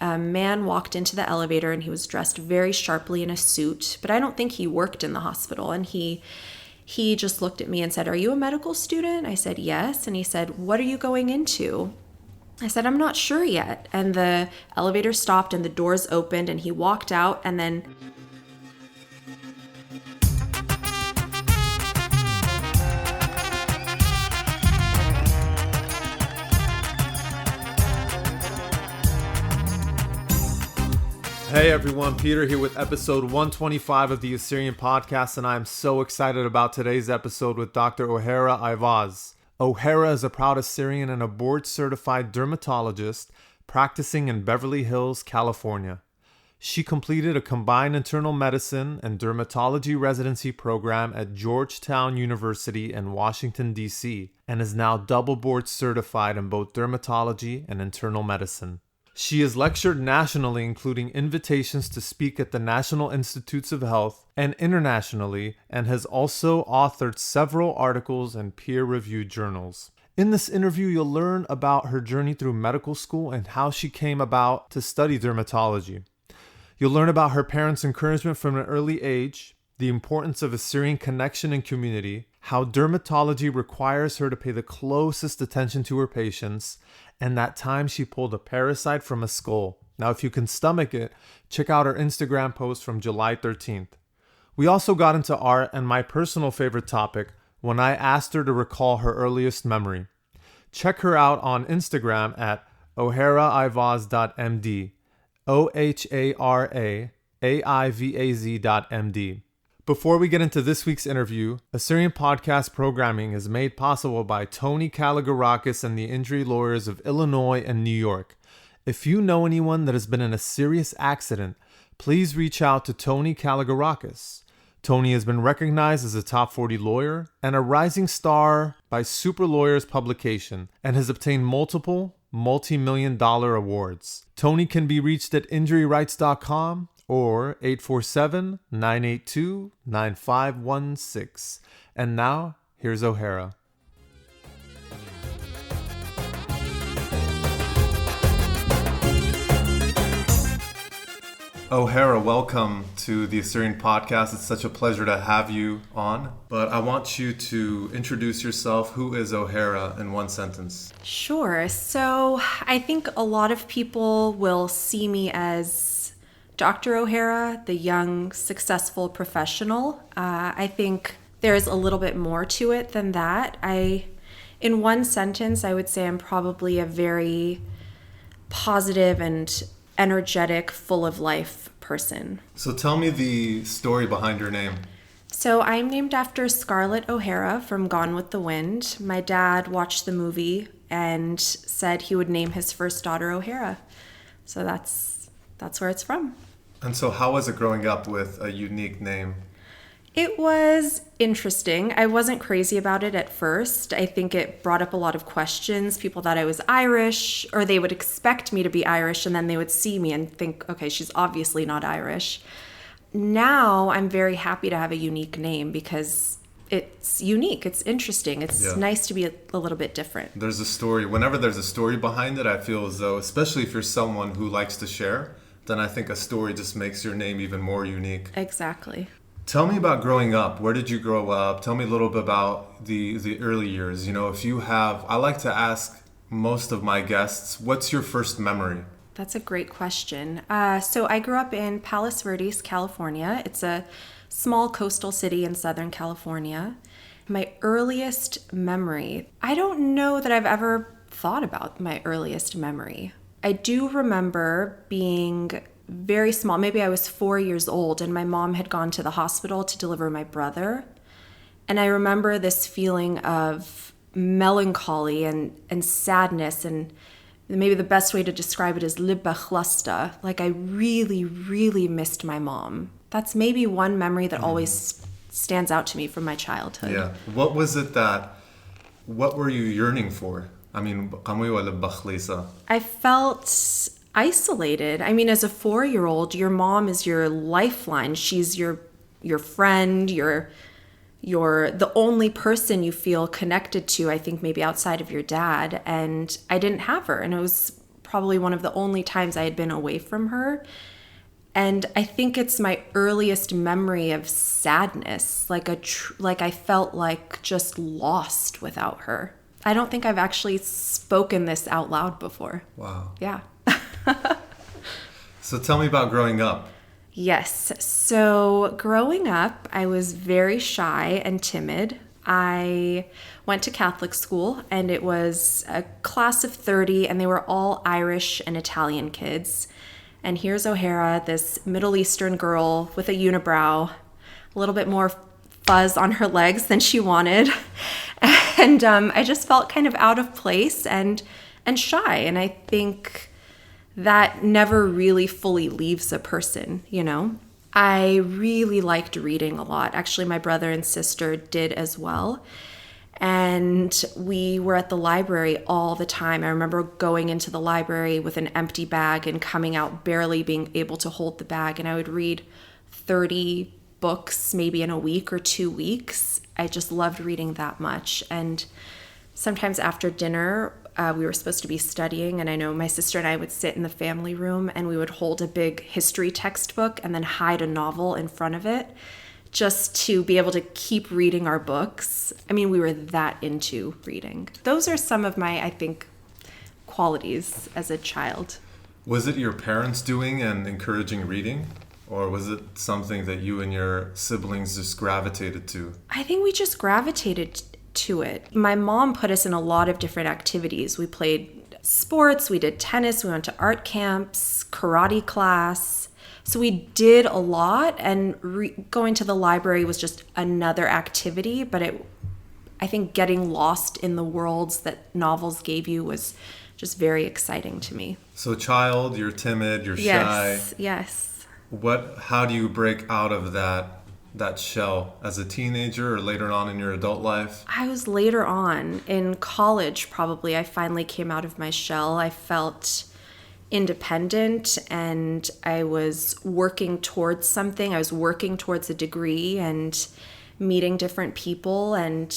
a man walked into the elevator and he was dressed very sharply in a suit, but I don't think he worked in the hospital. And he just looked at me and said, "Are you a medical student?" I said, "Yes." And he said, "What are you going into?" I said, "I'm not sure yet." And the elevator stopped and the doors opened and he walked out and then... Hey everyone, Peter here with episode 125 of the Assyrian podcast, and I'm so excited about today's episode with Dr. Ohara Aivaz. Ohara is a proud Assyrian and a board-certified dermatologist practicing in Beverly Hills, California. She completed a combined internal medicine and dermatology residency program at Georgetown University in Washington, D.C., and is now double board certified in both dermatology and internal medicine. She has lectured nationally, including invitations to speak at the National Institutes of Health and internationally, and has also authored several articles in peer-reviewed journals. In this interview, you'll learn about her journey through medical school and how she came about to study dermatology. You'll learn about her parents' encouragement from an early age, the importance of Assyrian connection and community, how dermatology requires her to pay the closest attention to her patients, and that time she pulled a parasite from a skull. Now, if you can stomach it, check out her Instagram post from July 13th. We also got into art and my personal favorite topic when I asked her to recall her earliest memory. Check her out on Instagram at oharaivaz.md, OHARAAIVAZ.md. Before we get into this week's interview, Assyrian podcast programming is made possible by Tony Kalogerakis and the injury lawyers of Illinois and New York. If you know anyone that has been in a serious accident, please reach out to Tony Kalogerakis. Tony has been recognized as a top 40 lawyer and a rising star by Super Lawyers publication and has obtained multiple multi-million-dollar awards. Tony can be reached at injuryrights.com or 847-982-9516. And now, here's Ohara. Ohara, welcome to the Assyrian podcast. It's such a pleasure to have you on. But I want you to introduce yourself. Who is Ohara in one sentence? Sure. So I think a lot of people will see me as Dr. Ohara, the young, successful professional. I think there's a little bit more to it than that. In one sentence, I would say I'm probably a very positive and energetic, full of life person. So tell me the story behind your name. So I'm named after Scarlett O'Hara from Gone with the Wind. My dad watched the movie and said he would name his first daughter Ohara. So that's where it's from. And so how was it growing up with a unique name? It was interesting. I wasn't crazy about it at first. I think it brought up a lot of questions. People thought I was Irish, or they would expect me to be Irish, and then they would see me and think, okay, she's obviously not Irish. Now I'm very happy to have a unique name because it's unique. It's interesting. It's nice to be a little bit different. There's a story. Whenever there's a story behind it, I feel as though, especially if you're someone who likes to share, then I think a story just makes your name even more unique. Exactly. Tell me about growing up. Where did you grow up? Tell me a little bit about the early years. You know, if you have, I like to ask most of my guests, what's your first memory? That's a great question. So I grew up in Palos Verdes, California. It's a small coastal city in Southern California. My earliest memory, I don't know that I've ever thought about my earliest memory. I do remember being very small. Maybe I was 4 years old and my mom had gone to the hospital to deliver my brother. And I remember this feeling of melancholy and sadness, and maybe the best way to describe it is libba chlasta. Like I really, really missed my mom. That's maybe one memory that always stands out to me from my childhood. Yeah. What was it what were you yearning for? I mean, I felt isolated. I mean, as a 4-year-old, your mom is your lifeline. She's your friend, you're the only person you feel connected to, I think maybe outside of your dad. And I didn't have her. And it was probably one of the only times I had been away from her. And I think it's my earliest memory of sadness, like I felt like just lost without her. I don't think I've actually spoken this out loud before. Wow. Yeah. So tell me about growing up. Yes. So growing up, I was very shy and timid. I went to Catholic school, and it was a class of 30, and they were all Irish and Italian kids. And here's Ohara, this Middle Eastern girl with a unibrow, a little bit more fuzz on her legs than she wanted. And I just felt kind of out of place and shy. And I think that never really fully leaves a person, you know? I really liked reading a lot. Actually, my brother and sister did as well. And we were at the library all the time. I remember going into the library with an empty bag and coming out barely being able to hold the bag. And I would read 30 books maybe in a week or 2 weeks. I just loved reading that much. And sometimes after dinner, we were supposed to be studying, and I know my sister and I would sit in the family room and we would hold a big history textbook and then hide a novel in front of it just to be able to keep reading our books. I mean, we were that into reading. Those are some of my, I think, qualities as a child. Was it your parents doing and encouraging reading? Or was it something that you and your siblings just gravitated to? I think we just gravitated to it. My mom put us in a lot of different activities. We played sports, we did tennis, we went to art camps, karate class. So we did a lot, and going to the library was just another activity, but I think getting lost in the worlds that novels gave you was just very exciting to me. So child, you're timid, you're shy. Yes. How do you break out of that shell as a teenager or later on in your adult life? I was later on in college, probably. I finally came out of my shell. I felt independent, and I was working towards something. I was working towards a degree and meeting different people. And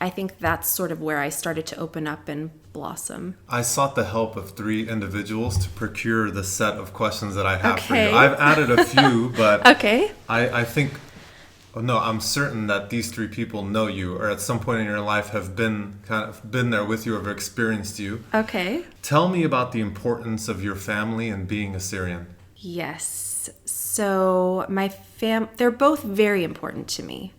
I think that's sort of where I started to open up and blossom. I sought the help of 3 individuals to procure the set of questions that I have for you. Okay. I've added a few, but Okay. I think, I'm certain that these 3 people know you, or at some point in your life have been there with you or have experienced you. Okay. Tell me about the importance of your family and being Assyrian. Yes. So they're both very important to me.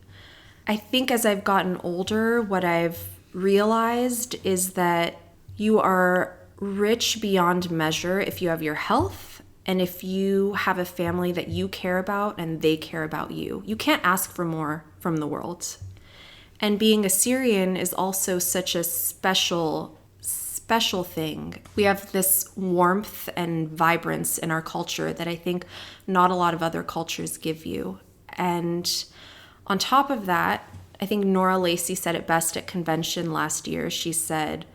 I think as I've gotten older, what I've realized is that you are rich beyond measure if you have your health and if you have a family that you care about and they care about you. You can't ask for more from the world. And being Assyrian is also such a special thing. We have this warmth and vibrance in our culture that I think not a lot of other cultures give you. And on top of that, I think Nora Lacey said it best at convention last year. She said,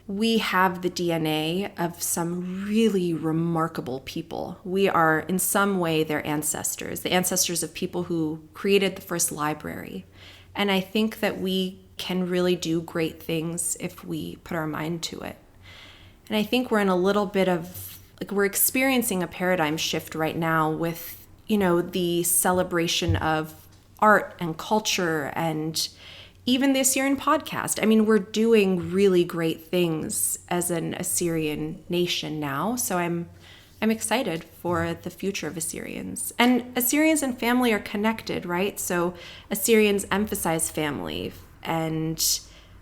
we have the DNA of some really remarkable people. We are, in some way, their ancestors, the ancestors of people who created the first library. And I think that we can really do great things if we put our mind to it. And I think we're in a little bit of, we're experiencing a paradigm shift right now with, the celebration of art and culture and even the Assyrian podcast. I mean, we're doing really great things as an Assyrian nation now. So I'm excited for the future of Assyrians. And Assyrians and family are connected, right? So Assyrians emphasize family. And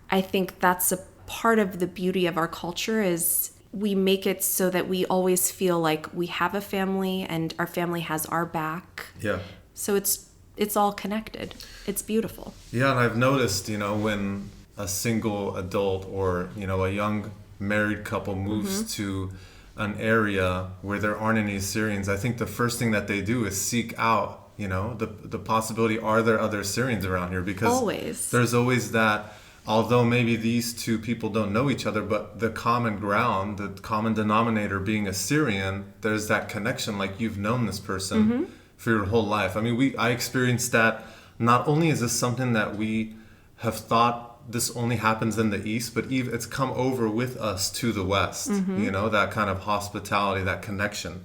I think that's a part of the beauty of our culture is we make it so that we always feel like we have a family and our family has our back. Yeah. So it's all connected. It's beautiful. Yeah, and I've noticed, when a single adult or, a young married couple moves to an area where there aren't any Assyrians, I think the first thing that they do is seek out, the possibility, are there other Assyrians around here? Because there's always that, although maybe these 2 people don't know each other, but the common ground, the common denominator being Assyrian, there's that connection, like you've known this person for your whole life. I mean, I experienced that. Not only is this something that we have thought this only happens in the East, but it's come over with us to the West, that kind of hospitality, that connection.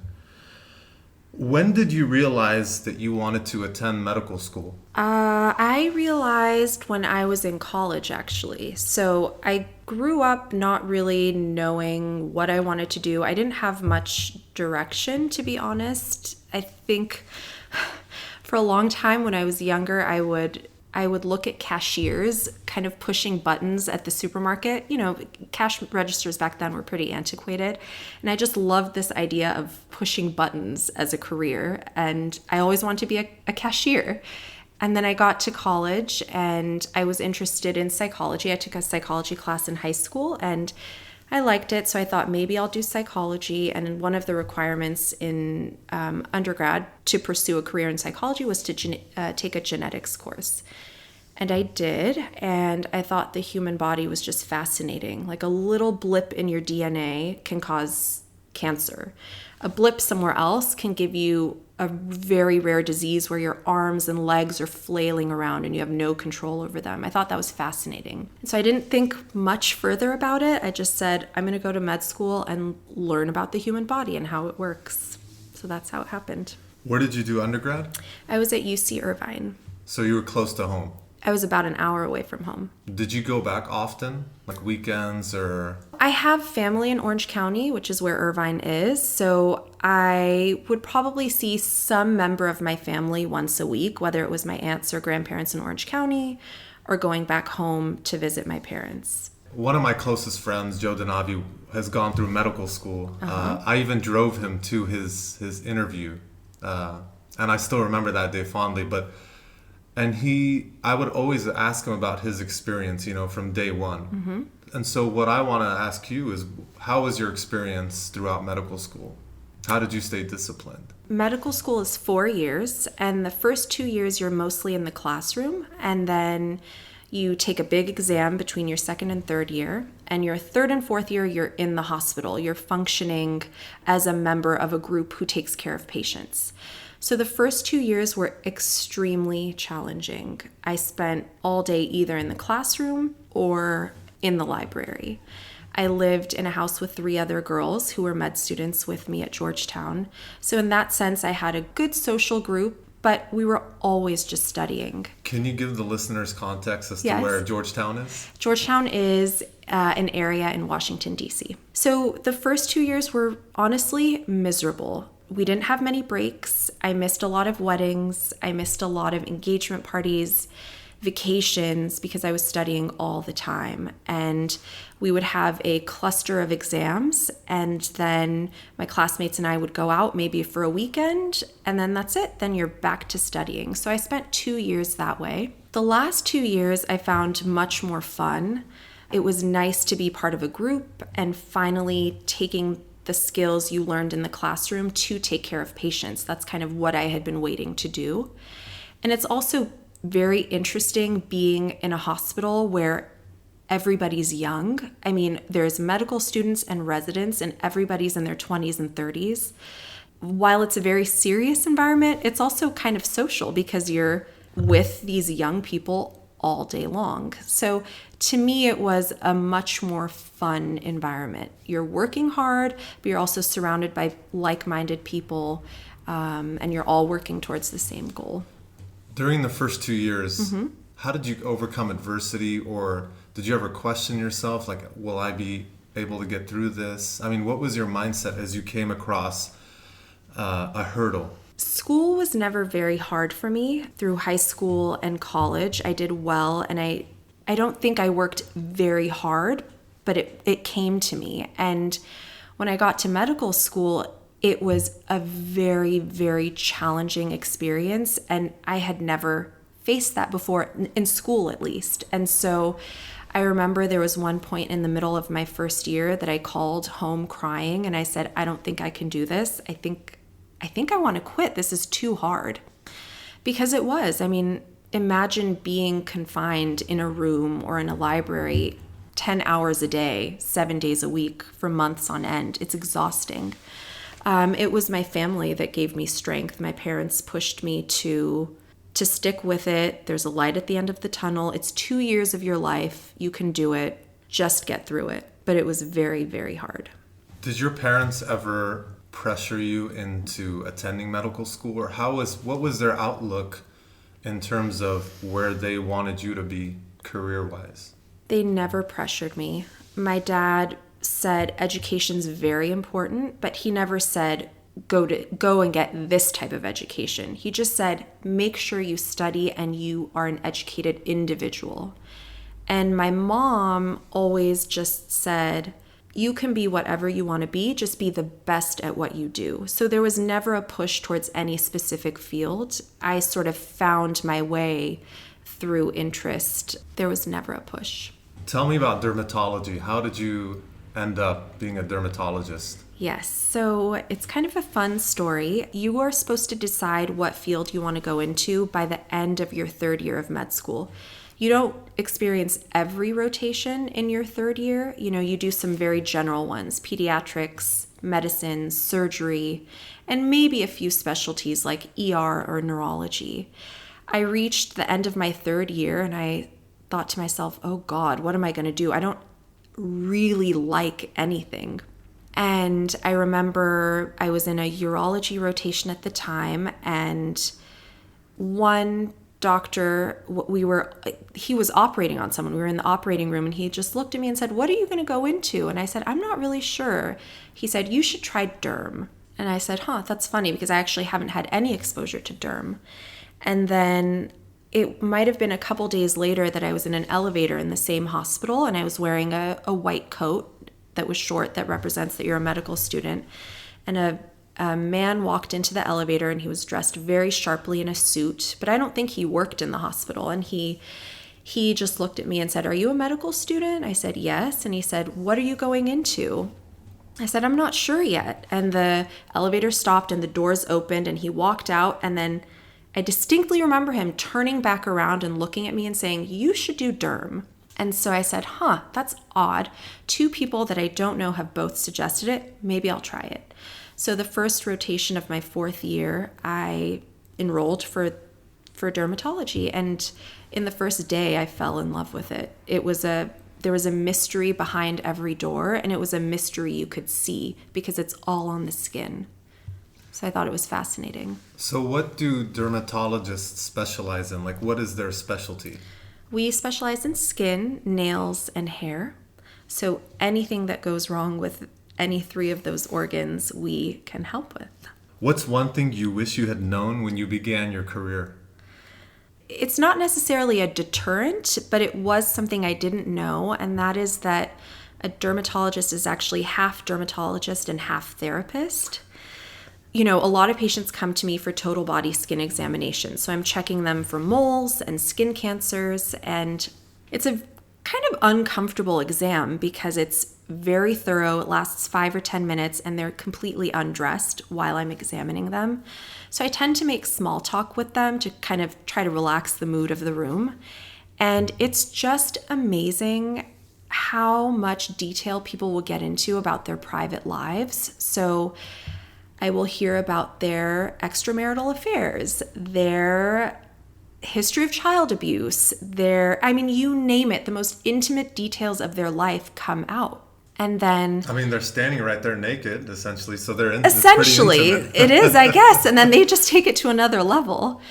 When did you realize that you wanted to attend medical school? I realized when I was in college, actually. So I grew up not really knowing what I wanted to do. I didn't have much direction, to be honest. I think for a long time when I was younger, I would look at cashiers kind of pushing buttons at the supermarket. Cash registers back then were pretty antiquated. And I just loved this idea of pushing buttons as a career. And I always wanted to be a cashier. And then I got to college and I was interested in psychology. I took a psychology class in high school and I liked it. So I thought maybe I'll do psychology. And one of the requirements in undergrad to pursue a career in psychology was to take a genetics course. And I did. And I thought the human body was just fascinating. Like a little blip in your DNA can cause cancer. A blip somewhere else can give you a very rare disease where your arms and legs are flailing around and you have no control over them. I thought that was fascinating. And so I didn't think much further about it. I just said, I'm going to go to med school and learn about the human body and how it works. So that's how it happened. Where did you do undergrad? I was at UC Irvine. So you were close to home? I was about an hour away from home. Did you go back often? Like weekends or? I have family in Orange County, which is where Irvine is. So I would probably see some member of my family once a week, whether it was my aunts or grandparents in Orange County or going back home to visit my parents. One of my closest friends, Joe Donavi, has gone through medical school. I even drove him to his interview. And I still remember that day fondly. I would always ask him about his experience, from day one. Mm-hmm. And so what I want to ask you is, how was your experience throughout medical school? How did you stay disciplined? Medical school is 4 years, and the first 2 years you're mostly in the classroom, and then you take a big exam between your second and third year, and your third and fourth year you're in the hospital. You're functioning as a member of a group who takes care of patients. So the first 2 years were extremely challenging. I spent all day either in the classroom or in the library. I lived in a house with 3 other girls who were med students with me at Georgetown. So in that sense, I had a good social group, but we were always just studying. Can you give the listeners context as to where Georgetown is? Georgetown is an area in Washington, D.C. So the first 2 years were honestly miserable. We didn't have many breaks. I missed a lot of weddings. I missed a lot of engagement parties, vacations, because I was studying all the time. And we would have a cluster of exams, and then my classmates and I would go out maybe for a weekend, and then that's it. Then you're back to studying. So I spent 2 years that way. The last 2 years I found much more fun. It was nice to be part of a group and finally taking the skills you learned in the classroom to take care of patients. That's kind of what I had been waiting to do. And it's also very interesting being in a hospital where everybody's young. I mean, there's medical students and residents, and everybody's in their 20s and 30s. While it's a very serious environment, it's also kind of social because you're with these young people all day long. So to me, it was a much more fun environment. You're working hard, but you're also surrounded by like-minded people, and you're all working towards the same goal. During the first 2 years, how did you overcome adversity, or did you ever question yourself, like, will I be able to get through this? I mean, what was your mindset as you came across a hurdle? School was never very hard for me. Through high school and college, I did well, and I don't think I worked very hard, but it came to me. And when I got to medical school, it was a very, very challenging experience, and I had never faced that before, in school at least. And so I remember there was one point in the middle of my first year that I called home crying, and I said, I don't think I can do this. I think I want to quit. This is too hard. Because it was. I mean, imagine being confined in a room or in a library 10 hours a day, 7 days a week for months on end. It's exhausting. It was my family that gave me strength. My parents pushed me to to stick with it. There's a light at the end of the tunnel. It's 2 years of your life. You can do it. Just get through it. But it was very, very hard. Did your parents ever pressure you into attending medical school, or what was their outlook in terms of where they wanted you to be career-wise? They never pressured me. My dad said education's very important, but he never said go and get this type of education. He just said make sure you study and you are an educated individual. And my mom always just said, you can be whatever you want to be, just be the best at what you do. So there was never a push towards any specific field. I sort of found my way through interest. There was never a push. Tell me about dermatology. How did you end up being a dermatologist? Yes, so it's kind of a fun story. You are supposed to decide what field you want to go into by the end of your third year of med school. You don't experience every rotation in your third year. You do some very general ones, pediatrics, medicine, surgery, and maybe a few specialties like ER or neurology. I reached the end of my third year and I thought to myself, oh God, what am I going to do? I don't really like anything. And I remember I was in a urology rotation at the time, and one doctor, he was operating on someone. We were in the operating room and he just looked at me and said, what are you going to go into? And I said, I'm not really sure. He said, you should try derm. And I said, that's funny because I actually haven't had any exposure to derm. And then it might have been a couple days later that I was in an elevator in the same hospital and I was wearing a white coat that was short that represents that you're a medical student. And a man walked into the elevator and he was dressed very sharply in a suit, but I don't think he worked in the hospital. And he just looked at me and said, are you a medical student? I said, yes. And he said, what are you going into? I said, I'm not sure yet. And the elevator stopped and the doors opened and he walked out. And then I distinctly remember him turning back around and looking at me and saying, you should do derm. And so I said, that's odd. 2 people that I don't know have both suggested it. Maybe I'll try it. So the first rotation of my 4th year, I enrolled for dermatology. And in the first day, I fell in love with it. There was a mystery behind every door, and it was a mystery you could see because it's all on the skin. So I thought it was fascinating. So what do dermatologists specialize in? Like, what is their specialty? We specialize in skin, nails, and hair. So anything that goes wrong with any 3 of those organs, we can help with. What's one thing you wish you had known when you began your career? It's not necessarily a deterrent, but it was something I didn't know, and that is that a dermatologist is actually half dermatologist and half therapist. A lot of patients come to me for total body skin examinations. So I'm checking them for moles and skin cancers. And it's a kind of uncomfortable exam because it's very thorough. It lasts 5 or 10 minutes and they're completely undressed while I'm examining them. So I tend to make small talk with them to kind of try to relax the mood of the room. And it's just amazing how much detail people will get into about their private lives. So I will hear about their extramarital affairs, their history of child abuse, you name it, the most intimate details of their life come out. And then... they're standing right there naked, essentially, so they're essentially, it is, I guess. And then they just take it to another level.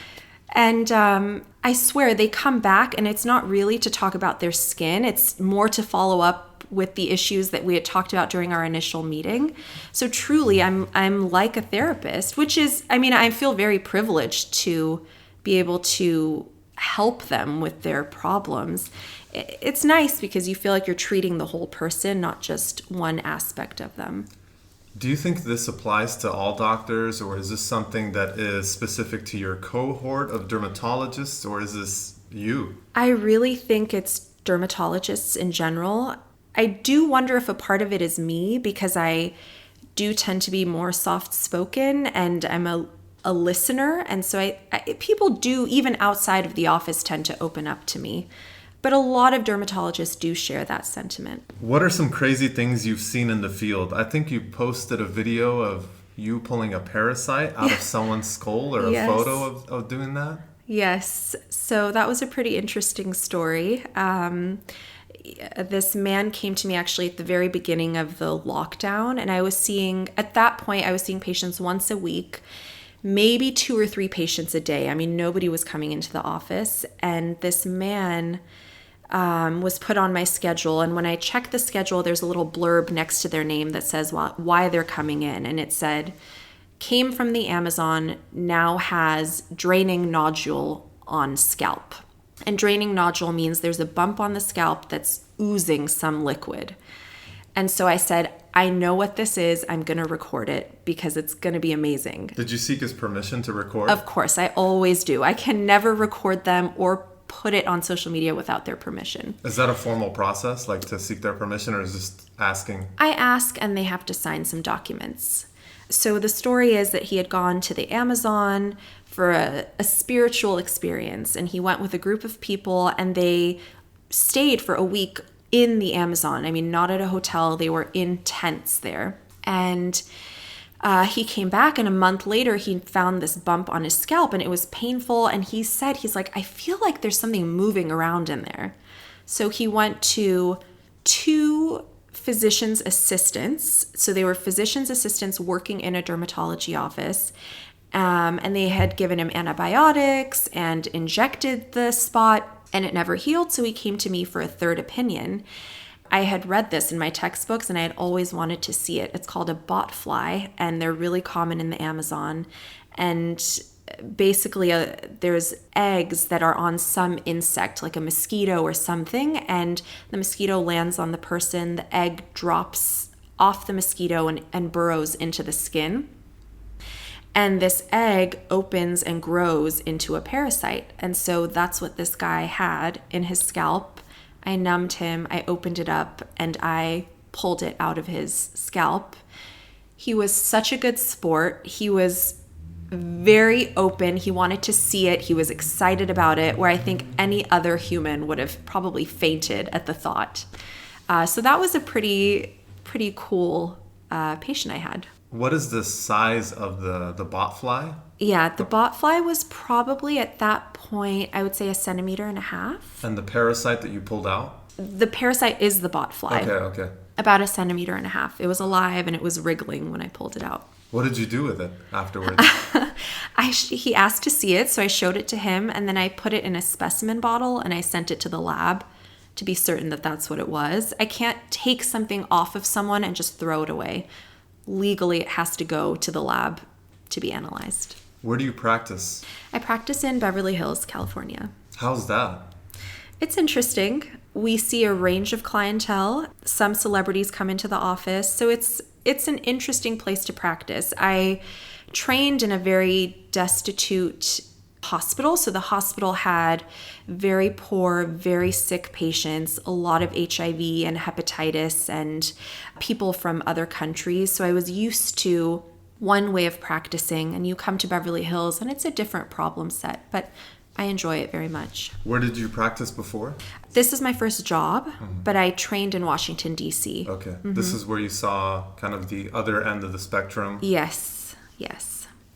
And I swear, they come back, and it's not really to talk about their skin. It's more to follow up with the issues that we had talked about during our initial meeting. So truly, I'm like a therapist, which is, I feel very privileged to be able to help them with their problems. It's nice because you feel like you're treating the whole person, not just one aspect of them. Do you think this applies to all doctors, or is this something that is specific to your cohort of dermatologists, or is this you? I really think it's dermatologists in general. I do wonder if a part of it is me because I do tend to be more soft-spoken and I'm a listener. And so people do, even outside of the office, tend to open up to me. But a lot of dermatologists do share that sentiment. What are some crazy things you've seen in the field? I think you posted a video of you pulling a parasite out of someone's skull, or a Yes. photo of doing that. Yes. So that was a pretty interesting story. This man came to me actually at the very beginning of the lockdown, and at that point, I was seeing patients once a week, maybe 2 or 3 patients a day. I mean, nobody was coming into the office, and this man was put on my schedule. And when I checked the schedule, there's a little blurb next to their name that says why they're coming in. And it said, came from the Amazon, now has draining nodule on scalp. And draining nodule means there's a bump on the scalp that's oozing some liquid. And so I said, I know what this is. I'm going to record it because it's going to be amazing. Did you seek his permission to record? Of course, I always do. I can never record them or put it on social media without their permission. Is that a formal process, like to seek their permission, or is just asking? I ask and they have to sign some documents. So the story is that he had gone to the Amazon for a spiritual experience, and he went with a group of people and they stayed for a week in the Amazon. I mean, not at a hotel. They were in tents there. And he came back, and a month later, he found this bump on his scalp, and it was painful. And he's like, I feel like there's something moving around in there. So he went to 2 physician's assistants. So they were physician's assistants working in a dermatology office. And they had given him antibiotics and injected the spot, and it never healed. So he came to me for a third opinion. I had read this in my textbooks and I had always wanted to see it. It's called a botfly, and they're really common in the Amazon. And basically there's eggs that are on some insect, like a mosquito or something, and the mosquito lands on the person. The egg drops off the mosquito and burrows into the skin. And this egg opens and grows into a parasite. And so that's what this guy had in his scalp. I numbed him, I opened it up, and I pulled it out of his scalp. He was such a good sport. He was very open. He wanted to see it. He was excited about it, where I think any other human would have probably fainted at the thought. So that was a pretty cool patient I had. What is the size of the botfly? Yeah, the botfly was probably at that point, I would say 1.5 centimeters. And the parasite that you pulled out? The parasite is the botfly. Okay. About 1.5 centimeters. It was alive and it was wriggling when I pulled it out. What did you do with it afterwards? He asked to see it, so I showed it to him, and then I put it in a specimen bottle and I sent it to the lab to be certain that that's what it was. I can't take something off of someone and just throw it away. Legally, it has to go to the lab to be analyzed. Where do you practice? I practice in Beverly Hills, California. How's that? It's interesting. We see a range of clientele. Some celebrities come into the office, so it's an interesting place to practice. I trained in a very destitute hospital. So the hospital had very poor, very sick patients, a lot of HIV and hepatitis and people from other countries. So I was used to one way of practicing, and you come to Beverly Hills and it's a different problem set, but I enjoy it very much. Where did you practice before? This is my first job, but I trained in Washington, D.C. Okay. Mm-hmm. This is where you saw kind of the other end of the spectrum? Yes.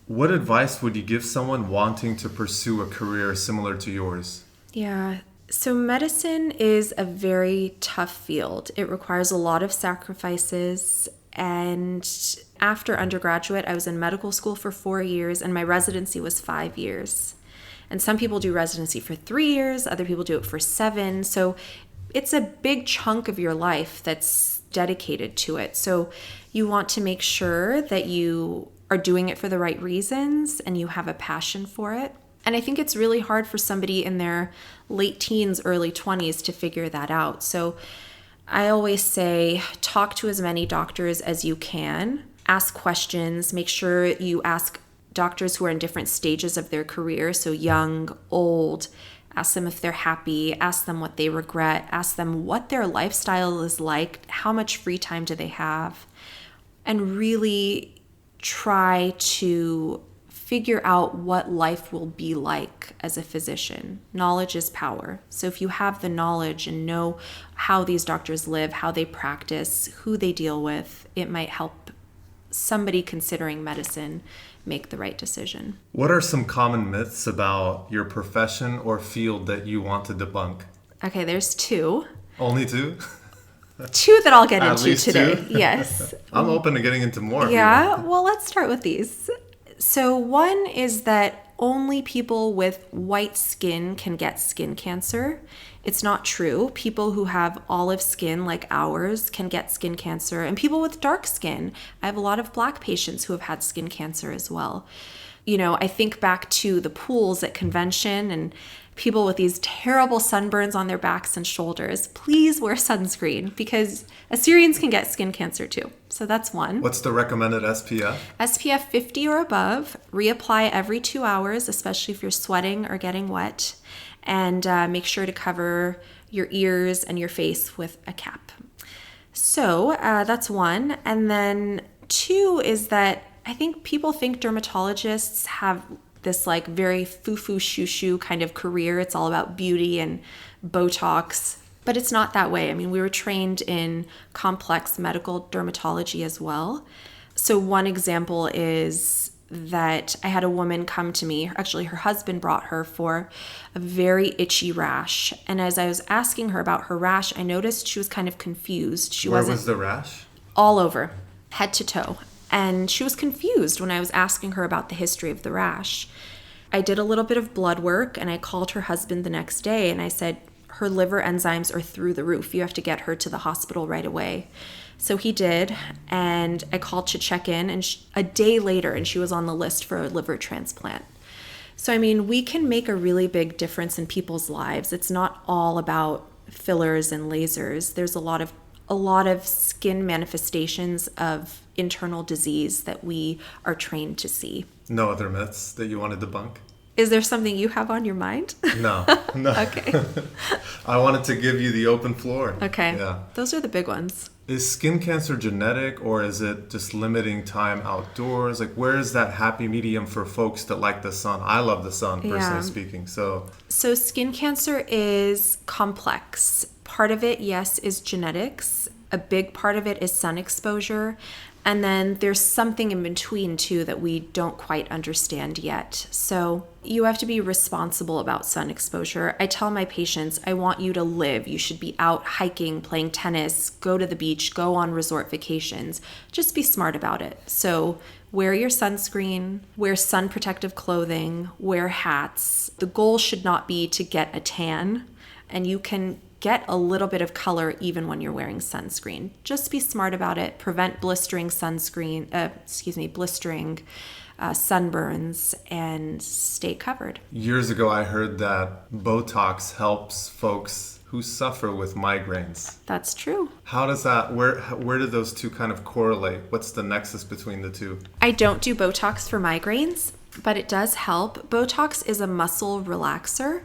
What advice would you give someone wanting to pursue a career similar to yours? Yeah. So medicine is a very tough field. It requires a lot of sacrifices. And after undergraduate, I was in medical school for 4 years, and my residency was 5 years. And some people do residency for 3 years, other people do it for 7. So it's a big chunk of your life that's dedicated to it. So you want to make sure that you are doing it for the right reasons and you have a passion for it. And I think it's really hard for somebody in their late teens, early 20s to figure that out. So I always say, talk to as many doctors as you can, ask questions, make sure you ask doctors who are in different stages of their career, so young, old, ask them if they're happy, ask them what they regret, ask them what their lifestyle is like, how much free time do they have, and really try to figure out what life will be like as a physician. Knowledge is power. So if you have the knowledge and know how these doctors live, how they practice, who they deal with, it might help somebody considering medicine make the right decision. What are some common myths about your profession or field that you want to debunk? Okay, there's two. Only two? Two that I'll get At into least today. two? Yes. I'm open to getting into more. Yeah, well, let's start with these. So one is that only people with white skin can get skin cancer. It's not true. People who have olive skin like ours can get skin cancer, and people with dark skin. I have a lot of Black patients who have had skin cancer as well. You know, I think back to the pools at convention and people with these terrible sunburns on their backs and shoulders. Please wear sunscreen because Assyrians can get skin cancer too. So that's one. What's the recommended SPF? SPF 50 or above. Reapply every 2 hours, especially if you're sweating or getting wet. And make sure to cover your ears and your face with a cap. So that's one. And then two is that I think people think dermatologists have this like very foo-foo shoo-shoo kind of career. It's all about beauty and Botox, but it's not that way. I mean, we were trained in complex medical dermatology as well. So one example is that I had a woman come to me, actually her husband brought her for a very itchy rash. And as I was asking her about her rash, I noticed she was kind of confused. Where was the rash? All over, head to toe. And she was confused when I was asking her about the history of the rash. I did a little bit of blood work and I called her husband the next day and I said, her liver enzymes are through the roof. You have to get her to the hospital right away. So he did, and I called to check in and a day later, and she was on the list for a liver transplant. So, I mean, we can make a really big difference in people's lives. It's not all about fillers and lasers. There's a lot of skin manifestations of internal disease that we are trained to see. No other myths that you want to debunk? Is there something you have on your mind? No. Okay. I wanted to give you the open floor. Okay. Yeah. Those are the big ones. Is skin cancer genetic or is it just limiting time outdoors? Like, where is that happy medium for folks that like the sun? I love the sun, personally speaking. So skin cancer is complex. Part of it, yes, is genetics. A big part of it is sun exposure. And then there's something in between too that we don't quite understand yet. So you have to be responsible about sun exposure. I tell my patients, I want you to live. You should be out hiking, playing tennis, go to the beach, go on resort vacations. Just be smart about it. So wear your sunscreen, wear sun protective clothing, wear hats. The goal should not be to get a tan, and you can get a little bit of color even when you're wearing sunscreen. Just be smart about it. Prevent blistering sunburns, and stay covered. Years ago, I heard that Botox helps folks who suffer with migraines. That's true. How does that, where do those two kind of correlate? What's the nexus between the two? I don't do Botox for migraines, but it does help. Botox is a muscle relaxer.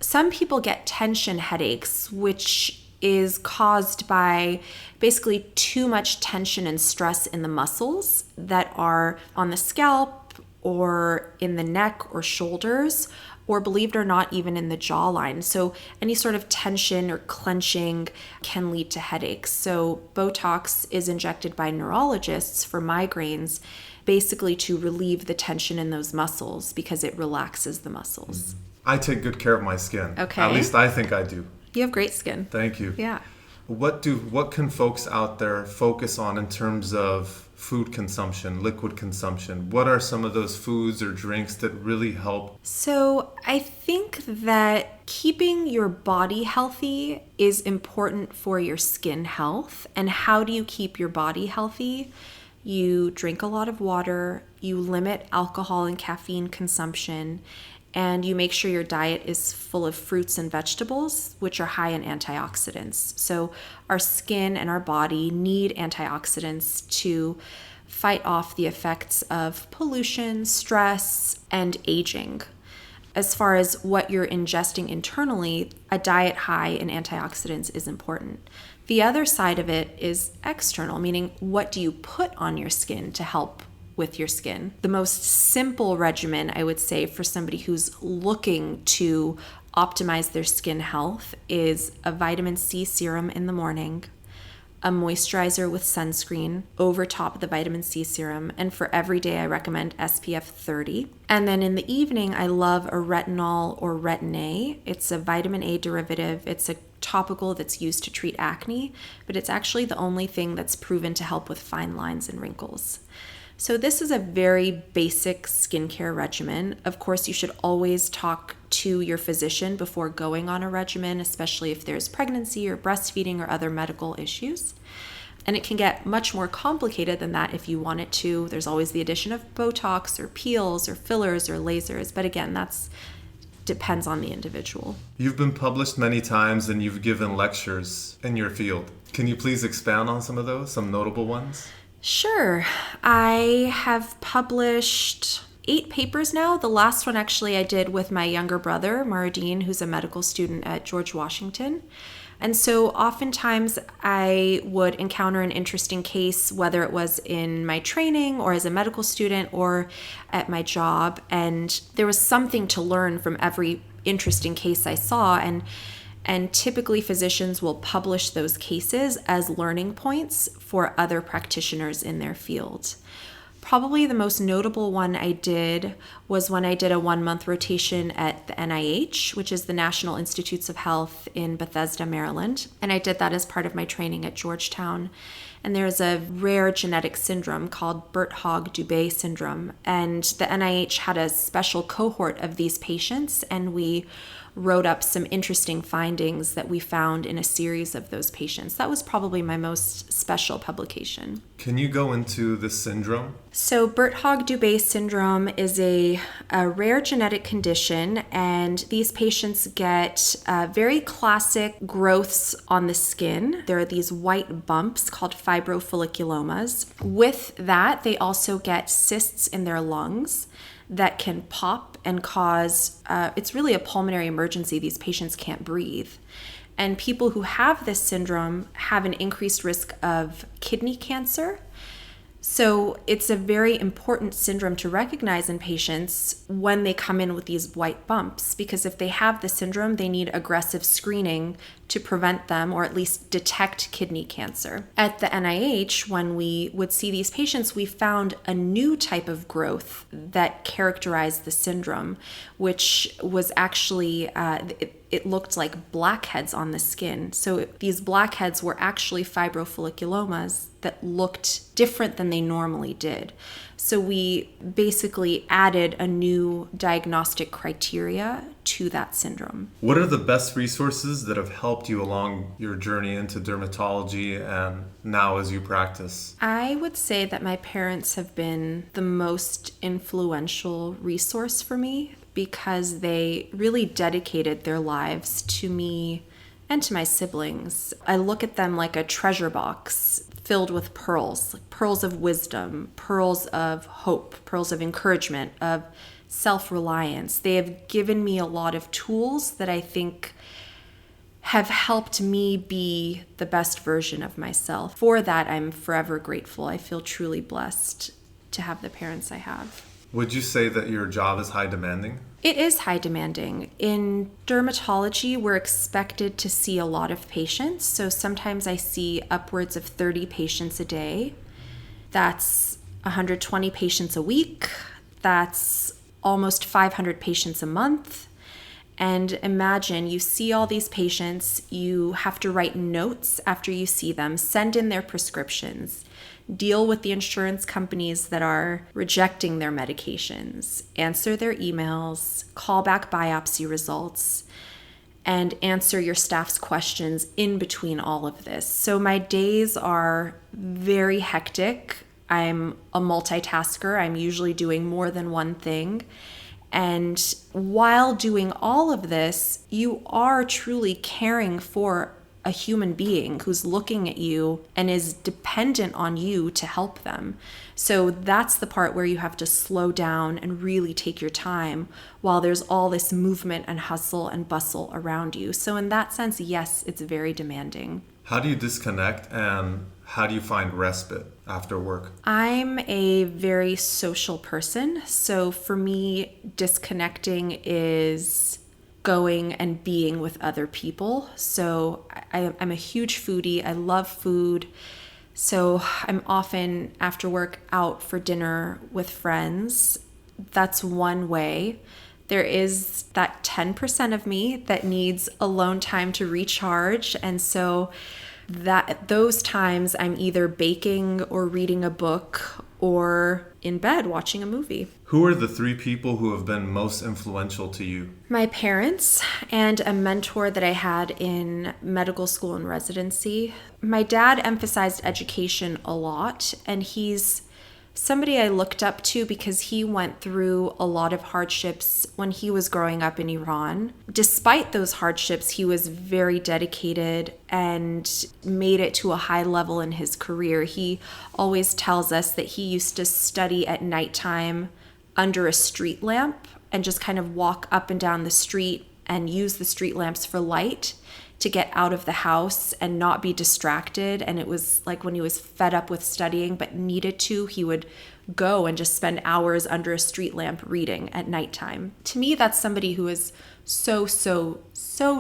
Some people get tension headaches, which is caused by basically too much tension and stress in the muscles that are on the scalp or in the neck or shoulders, or believe it or not, even in the jawline. So any sort of tension or clenching can lead to headaches. So Botox is injected by neurologists for migraines, basically to relieve the tension in those muscles because it relaxes the muscles. I take good care of my skin. Okay. At least I think I do. You have great skin. Thank you. Yeah. What can folks out there focus on in terms of food consumption, liquid consumption? What are some of those foods or drinks that really help? So I think that keeping your body healthy is important for your skin health. And how do you keep your body healthy? You drink a lot of water, you limit alcohol and caffeine consumption, and you make sure your diet is full of fruits and vegetables, which are high in antioxidants. So our skin and our body need antioxidants to fight off the effects of pollution, stress, and aging. As far as what you're ingesting internally, a diet high in antioxidants is important. The other side of it is external, meaning what do you put on your skin to help with your skin? The most simple regimen, I would say, for somebody who's looking to optimize their skin health is a vitamin C serum in the morning, a moisturizer with sunscreen over top of the vitamin C serum. And for every day, I recommend SPF 30. And then in the evening, I love a retinol or Retin-A. It's a vitamin A derivative. It's a topical that's used to treat acne, but it's actually the only thing that's proven to help with fine lines and wrinkles. So this is a very basic skincare regimen. Of course, you should always talk to your physician before going on a regimen, especially if there's pregnancy or breastfeeding or other medical issues. And it can get much more complicated than that if you want it to. There's always the addition of Botox or peels or fillers or lasers. But again, that's depends on the individual. You've been published many times and you've given lectures in your field. Can you please expound on some of those, some notable ones? Sure. I have published 8 papers now. The last one actually I did with my younger brother, Maradine, who's a medical student at George Washington. And so oftentimes I would encounter an interesting case, whether it was in my training or as a medical student or at my job. And there was something to learn from every interesting case I saw. And typically physicians will publish those cases as learning points for other practitioners in their field. Probably the most notable one I did was when I did a 1-month rotation at the NIH, which is the National Institutes of Health in Bethesda, Maryland. And I did that as part of my training at Georgetown. And there's a rare genetic syndrome called Birt-Hogg-Dubé syndrome. And the NIH had a special cohort of these patients, and we wrote up some interesting findings that we found in a series of those patients. That was probably my most special publication. Can you go into this syndrome? So Birt-Hogg-Dubé syndrome is a rare genetic condition, and these patients get very classic growths on the skin. There are these white bumps called fibrofolliculomas. With that, they also get cysts in their lungs that can pop and cause, it's really a pulmonary emergency. These patients can't breathe. And people who have this syndrome have an increased risk of kidney cancer. So it's a very important syndrome to recognize in patients when they come in with these white bumps, because if they have the syndrome, they need aggressive screening to prevent them or at least detect kidney cancer. At the NIH, when we would see these patients, we found a new type of growth that characterized the syndrome, which was actually, it looked like blackheads on the skin. So these blackheads were actually fibrofolliculomas that looked different than they normally did. So we basically added a new diagnostic criteria to that syndrome. What are the best resources that have helped you along your journey into dermatology and now as you practice? I would say that my parents have been the most influential resource for me because they really dedicated their lives to me and to my siblings. I look at them like a treasure box filled with pearls, like pearls of wisdom, pearls of hope, pearls of encouragement, of self-reliance. They have given me a lot of tools that I think have helped me be the best version of myself. For that, I'm forever grateful. I feel truly blessed to have the parents I have. Would you say that your job is high demanding? It is high demanding. In dermatology, we're expected to see a lot of patients. So sometimes I see upwards of 30 patients a day. That's 120 patients a week. That's almost 500 patients a month. And imagine you see all these patients, you have to write notes after you see them, send in their prescriptions, deal with the insurance companies that are rejecting their medications, answer their emails, call back biopsy results, and answer your staff's questions in between all of this. So my days are very hectic. I'm a multitasker. I'm usually doing more than one thing. And while doing all of this, you are truly caring for a human being who's looking at you and is dependent on you to help them. So that's the part where you have to slow down and really take your time while there's all this movement and hustle and bustle around you. So in that sense, yes, it's very demanding. How do you disconnect and how do you find respite after work? I'm a very social person. So for me, disconnecting is going and being with other people. So I'm a huge foodie. I love food. So I'm often after work out for dinner with friends. That's one way. There is that 10% of me that needs alone time to recharge. And so that those times I'm either baking or reading a book or in bed watching a movie. Who are the three people who have been most influential to you? My parents and a mentor that I had in medical school and residency. My dad emphasized education a lot, and he's somebody I looked up to because he went through a lot of hardships when he was growing up in Iran. Despite those hardships, he was very dedicated and made it to a high level in his career. He always tells us that he used to study at nighttime under a street lamp and just kind of walk up and down the street and use the street lamps for light to get out of the house and not be distracted. And it was like when he was fed up with studying but needed to, he would go and just spend hours under a street lamp reading at nighttime. To me, that's somebody who is so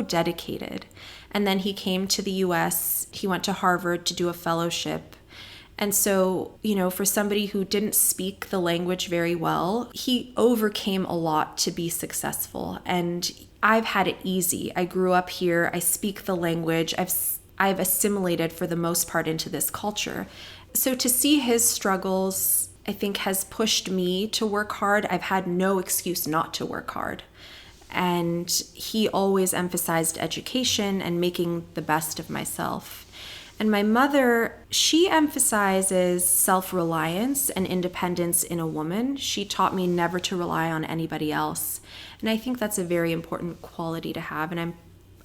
dedicated. And then he came to the US. He went to Harvard to do a fellowship. And so, for somebody who didn't speak the language very well, he overcame a lot to be successful. And I've had it easy. I grew up here. I speak the language. I've assimilated for the most part into this culture. So to see his struggles, I think has pushed me to work hard. I've had no excuse not to work hard. And he always emphasized education and making the best of myself. And my mother, she emphasizes self-reliance and independence in a woman. She taught me never to rely on anybody else. And I think that's a very important quality to have, and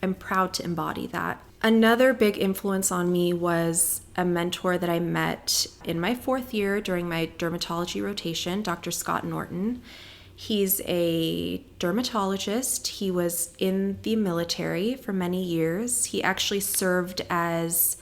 I'm proud to embody that. Another big influence on me was a mentor that I met in my 4th year during my dermatology rotation, Dr. Scott Norton. He's a dermatologist. He was in the military for many years. He actually served as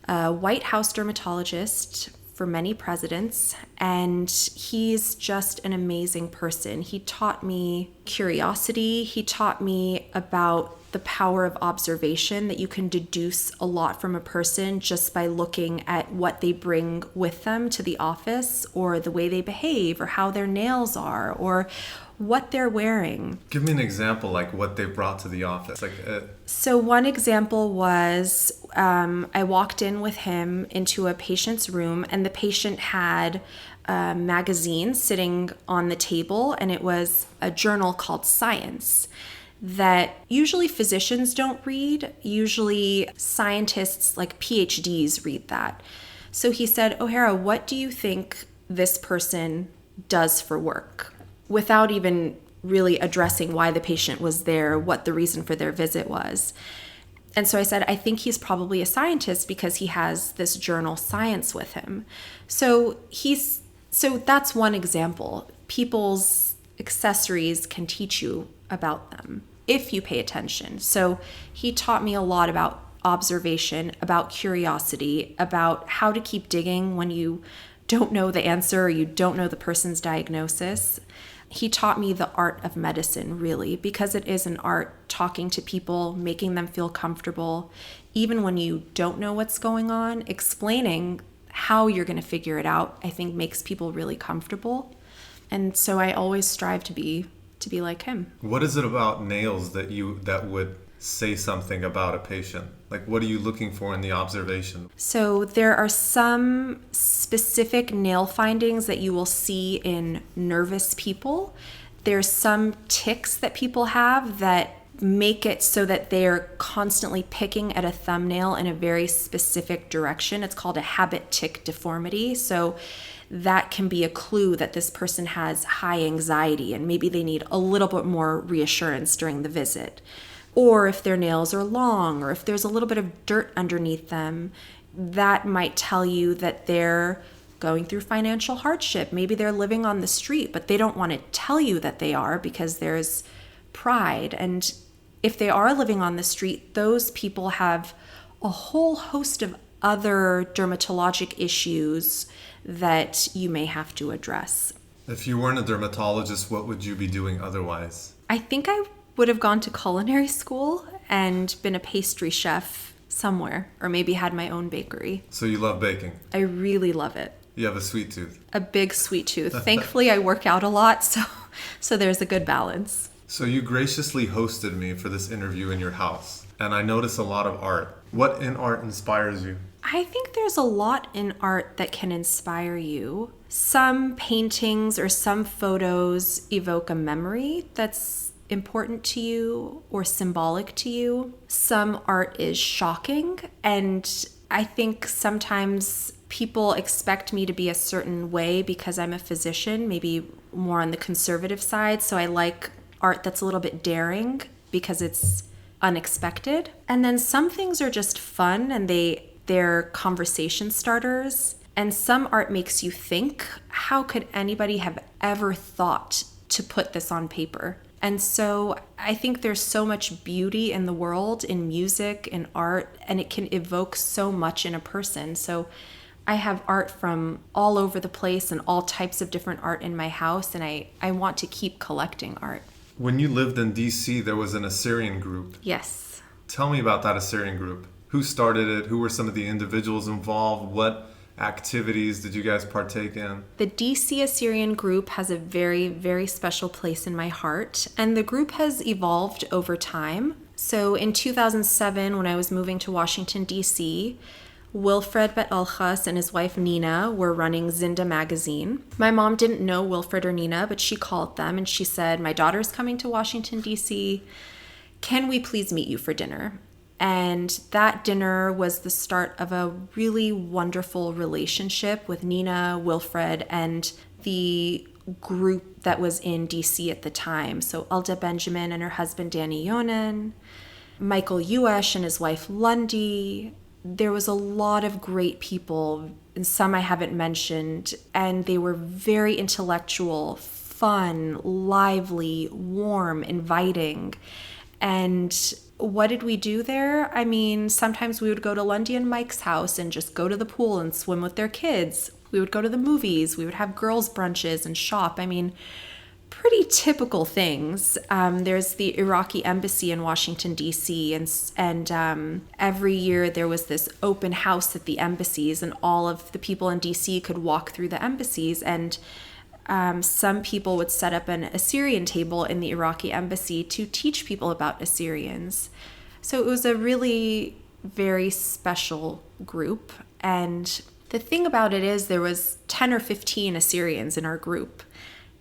a White House dermatologist for many presidents, and he's just an amazing person. He taught me curiosity. He taught me about the power of observation, that you can deduce a lot from a person just by looking at what they bring with them to the office, or the way they behave, or how their nails are, or what they're wearing. Give me an example, like what they brought to the office. So one example was I walked in with him into a patient's room, and the patient had a magazine sitting on the table, and it was a journal called Science that usually physicians don't read. Usually scientists like PhDs read that. So he said, "Ohara, what do you think this person does for work?" Without even really addressing why the patient was there, what the reason for their visit was. And so I said, "I think he's probably a scientist because he has this journal Science with him." So that's one example. People's accessories can teach you about them if you pay attention. So he taught me a lot about observation, about curiosity, about how to keep digging when you don't know the answer or you don't know the person's diagnosis. He taught me the art of medicine, really, because it is an art, talking to people, making them feel comfortable, even when you don't know what's going on. Explaining how you're going to figure it out, I think, makes people really comfortable. And so I always strive to be like him. What is it about nails that would say something about a patient? Like, what are you looking for in the observation? So there are some specific nail findings that you will see in nervous people. There's some tics that people have that make it so that they're constantly picking at a thumbnail in a very specific direction. It's called a habit tic deformity. So that can be a clue that this person has high anxiety and maybe they need a little bit more reassurance during the visit. Or if their nails are long, or if there's a little bit of dirt underneath them, that might tell you that they're going through financial hardship. Maybe they're living on the street, but they don't want to tell you that they are because there's pride. And if they are living on the street, those people have a whole host of other dermatologic issues that you may have to address. If you weren't a dermatologist, what would you be doing otherwise? I think I would have gone to culinary school and been a pastry chef somewhere, or maybe had my own bakery. So you love baking? I really love it. You have a sweet tooth? A big sweet tooth. Thankfully, I work out a lot, so there's a good balance. So you graciously hosted me for this interview in your house, and I notice a lot of art. What in art inspires you? I think there's a lot in art that can inspire you. Some paintings or some photos evoke a memory that's important to you or symbolic to you. Some art is shocking, and I think sometimes people expect me to be a certain way because I'm a physician, maybe more on the conservative side. So I like art that's a little bit daring because it's unexpected. And then some things are just fun and they're conversation starters. And some art makes you think, how could anybody have ever thought to put this on paper? And so I think there's so much beauty in the world, in music, in art, and it can evoke so much in a person. So I have art from all over the place and all types of different art in my house, and I want to keep collecting art. When you lived in DC, there was an Assyrian group. Yes. Tell me about that Assyrian group. Who started it? Who were some of the individuals involved? What activities did you guys partake in? The DC Assyrian group has a very, very special place in my heart, and the group has evolved over time. So in 2007, when I was moving to Washington, DC, Wilfred Bet-Alchas and his wife Nina were running Zinda magazine. My mom didn't know Wilfred or Nina, but she called them and she said, "My daughter's coming to Washington, DC. Can we please meet you for dinner?" And that dinner was the start of a really wonderful relationship with Nina, Wilfred, and the group that was in DC at the time. So Alda Benjamin and her husband Danny Yonan, Michael Uesh and his wife Lundy. There was a lot of great people, and some I haven't mentioned, and they were very intellectual, fun, lively, warm, inviting. And what did we do there? I mean, sometimes we would go to Lundy and Mike's house and just go to the pool and swim with their kids. We would go to the movies. We would have girls' brunches and shop. I mean, pretty typical things. There's the Iraqi embassy in Washington, D.C., and every year there was this open house at the embassies, and all of the people in D.C. could walk through the embassies, and some people would set up an Assyrian table in the Iraqi embassy to teach people about Assyrians. So it was a really very special group, and the thing about it is there was 10 or 15 Assyrians in our group.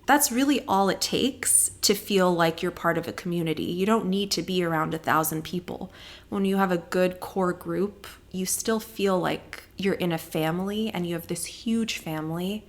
That's really all it takes to feel like you're part of a community. You don't need to be around 1,000 people. When you have a good core group, you still feel like you're in a family and you have this huge family.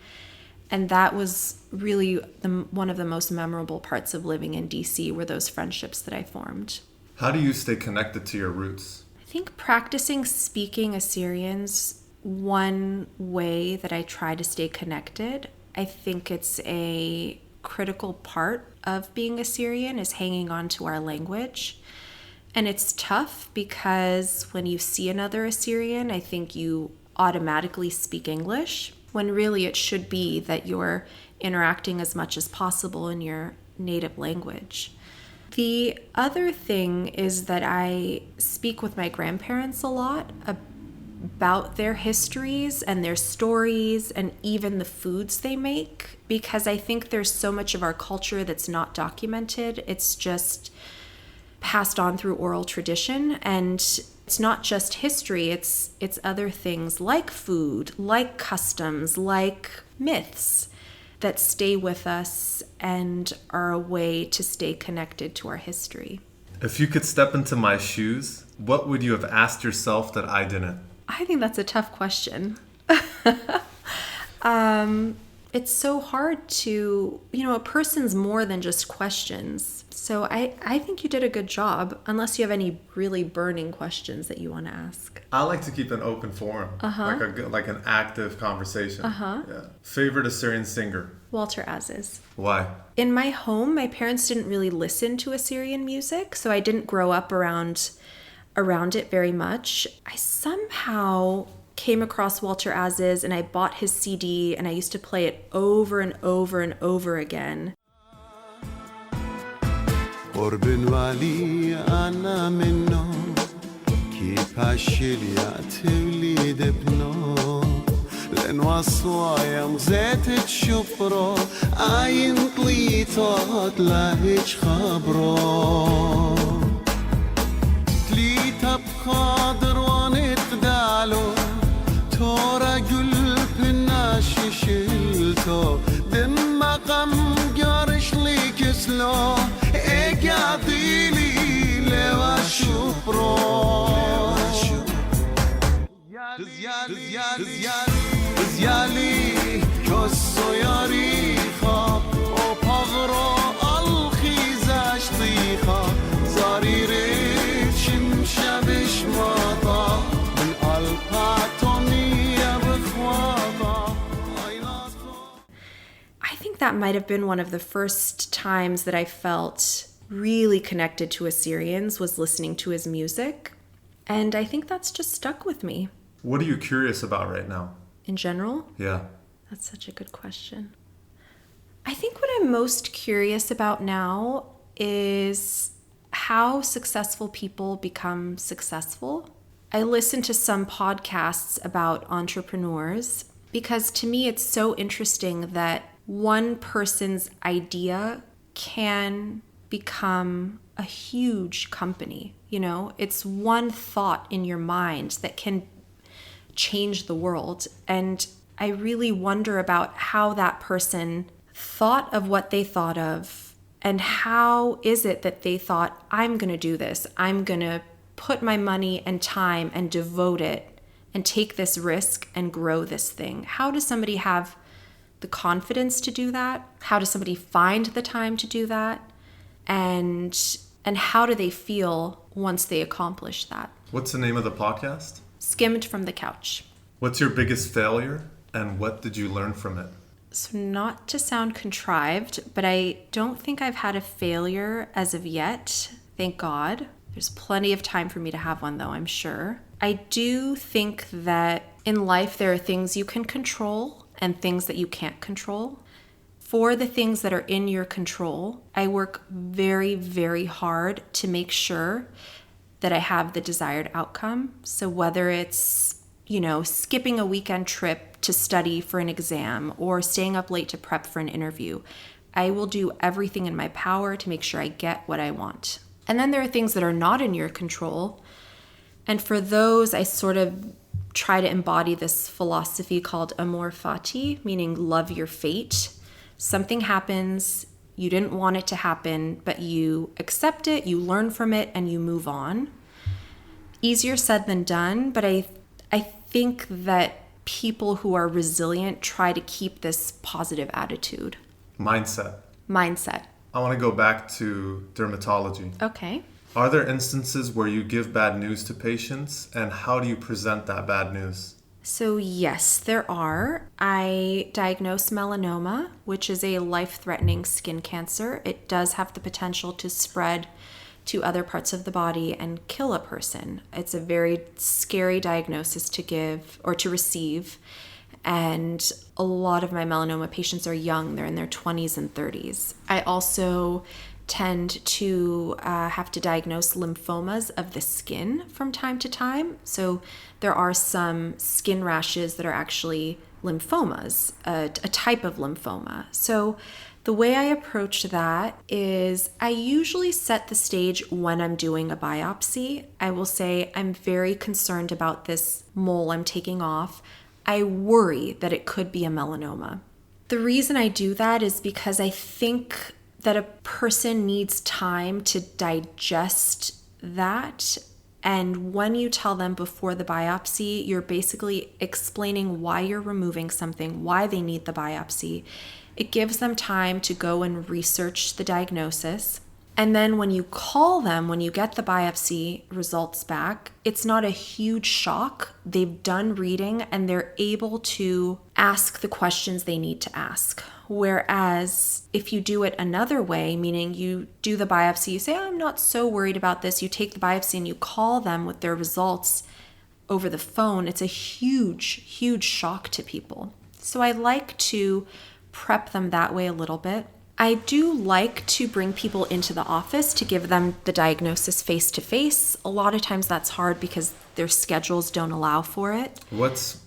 And that was really one of the most memorable parts of living in DC were those friendships that I formed. How do you stay connected to your roots? I think practicing speaking Assyrian's one way that I try to stay connected. I think it's a critical part of being Assyrian is hanging on to our language. And it's tough because when you see another Assyrian, I think you automatically speak English, when really it should be that you're interacting as much as possible in your native language. The other thing is that I speak with my grandparents a lot about their histories and their stories and even the foods they make, because I think there's so much of our culture that's not documented. It's just passed on through oral tradition, and it's not just history, it's other things like food, like customs, like myths that stay with us and are a way to stay connected to our history. If you could step into my shoes, what would you have asked yourself that I didn't? I think that's a tough question. It's so hard to, a person's more than just questions. So I think you did a good job, unless you have any really burning questions that you want to ask. I like to keep an open forum, like an active conversation. Yeah. Favorite Assyrian singer? Walter Aziz. Why? In my home, my parents didn't really listen to Assyrian music, so I didn't grow up around it very much. I somehow came across Walter Aziz and I bought his CD and I used to play it over and over and over again. قرب الولي أنا منه كيف هالشليات اللي دبنه لأن وصوايا مزيت تشبره عين طليطات لهيج خبره تليتا بقادر ونتدالو تورا قلب الناشي شلتو دم مقام قارش لي كسلو اقاضيلي لوا شبرو زيالي كسو ياريخا وبغرو الخيزاش طيخا زاريري شمشبش ماطا من الباتونية بخواطا I think that might have been one of the first times that I felt really connected to Assyrians was listening to his music. And I think that's just stuck with me. What are you curious about right now? In general? Yeah. That's such a good question. I think what I'm most curious about now is how successful people become successful. I listen to some podcasts about entrepreneurs because to me it's so interesting that one person's idea can become a huge company. You know, it's one thought in your mind that can change the world. And I really wonder about how that person thought of what they thought of and how is it that they thought, I'm going to do this. I'm going to put my money and time and devote it and take this risk and grow this thing. How does somebody have the confidence to do that? How does somebody find the time to do that? And how do they feel once they accomplish that? What's the name of the podcast? Skimmed from the couch. What's your biggest failure and what did you learn from it? So not to sound contrived, but I don't think I've had a failure as of yet. Thank God. There's plenty of time for me to have one though, I'm sure. I do think that in life there are things you can control and things that you can't control. For the things that are in your control, I work very, very hard to make sure that I have the desired outcome. So whether it's, skipping a weekend trip to study for an exam or staying up late to prep for an interview, I will do everything in my power to make sure I get what I want. And then there are things that are not in your control. And for those, I sort of try to embody this philosophy called amor fati, meaning love your fate. Something happens, you didn't want it to happen, but you accept it, you learn from it, and you move on. Easier said than done, but I think that people who are resilient try to keep this positive attitude. Mindset. I want to go back to dermatology. Okay. Are there instances where you give bad news to patients, and how do you present that bad news? So yes, there are. I diagnose melanoma, which is a life-threatening skin cancer. It does have the potential to spread to other parts of the body and kill a person. It's a very scary diagnosis to give or to receive. And a lot of my melanoma patients are young. They're in their 20s and 30s. I also tend to have to diagnose lymphomas of the skin from time to time. So there are some skin rashes that are actually lymphomas, a type of lymphoma. So the way I approach that is I usually set the stage when I'm doing a biopsy. I will say I'm very concerned about this mole I'm taking off. I worry that it could be a melanoma. The reason I do that is because I think that a person needs time to digest that. And when you tell them before the biopsy, you're basically explaining why you're removing something, why they need the biopsy. It gives them time to go and research the diagnosis. And then when you call them, when you get the biopsy results back, it's not a huge shock. They've done reading and they're able to ask the questions they need to ask. Whereas if you do it another way, meaning you do the biopsy, you say, I'm not so worried about this. You take the biopsy and you call them with their results over the phone. It's a huge, huge shock to people. So I like to prep them that way a little bit. I do like to bring people into the office to give them the diagnosis face to face. A lot of times that's hard because their schedules don't allow for it. What's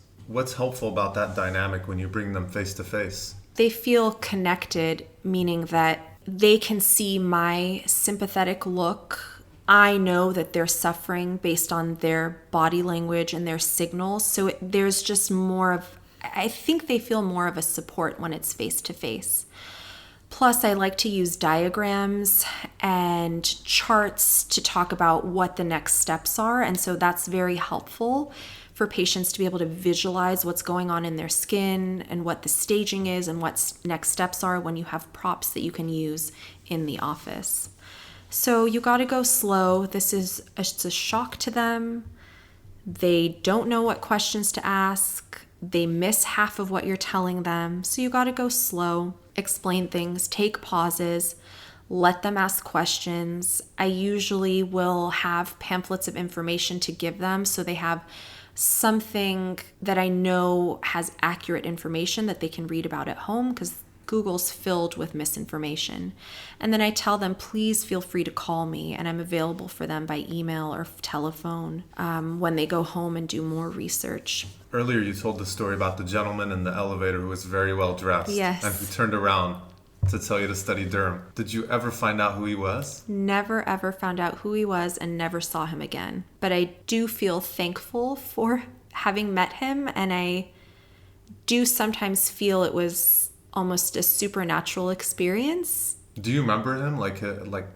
helpful about that dynamic when you bring them face to face? They feel connected, meaning that they can see my sympathetic look. I know that they're suffering based on their body language and their signals. So there's just more of, I think they feel more of a support when it's face to face. Plus, I like to use diagrams and charts to talk about what the next steps are. And so that's very helpful for patients to be able to visualize what's going on in their skin and what the staging is and what next steps are when you have props that you can use in the office. So you got to go slow. It's a shock to them. They don't know what questions to ask. They miss half of what you're telling them. So you got to go slow, explain things, take pauses, let them ask questions. I usually will have pamphlets of information to give them so they have something that I know has accurate information that they can read about at home, because Google's filled with misinformation. And then I tell them, please feel free to call me, and I'm available for them by email or telephone when they go home and do more research. Earlier you told the story about the gentleman in the elevator who was very well dressed. Yes. And who turned around to tell you to study derm. Did you ever find out who he was? Never ever found out who he was and never saw him again. But I do feel thankful for having met him, and I do sometimes feel it was almost a supernatural experience. Do you remember him? Like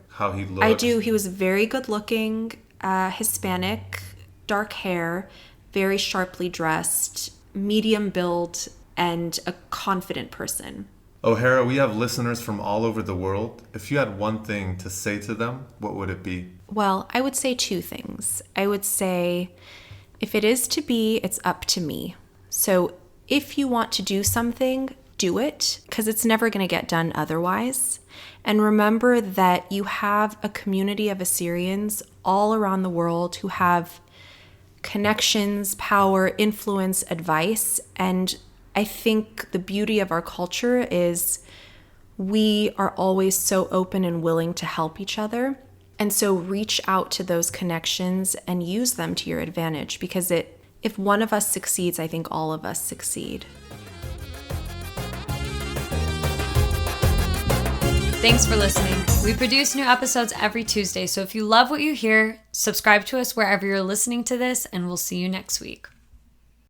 how he looked? I do. He was very good looking, Hispanic, dark hair, very sharply dressed, medium build, and a confident person. Ohara, we have listeners from all over the world. If you had one thing to say to them, what would it be? Well, I would say two things. I would say, if it is to be, it's up to me. So if you want to do something, do it, because it's never going to get done otherwise. And remember that you have a community of Assyrians all around the world who have connections, power, influence, advice. And I think the beauty of our culture is we are always so open and willing to help each other. And so reach out to those connections and use them to your advantage, because if one of us succeeds, I think all of us succeed. Thanks for listening. We produce new episodes every Tuesday, so if you love what you hear, subscribe to us wherever you're listening to this, and we'll see you next week.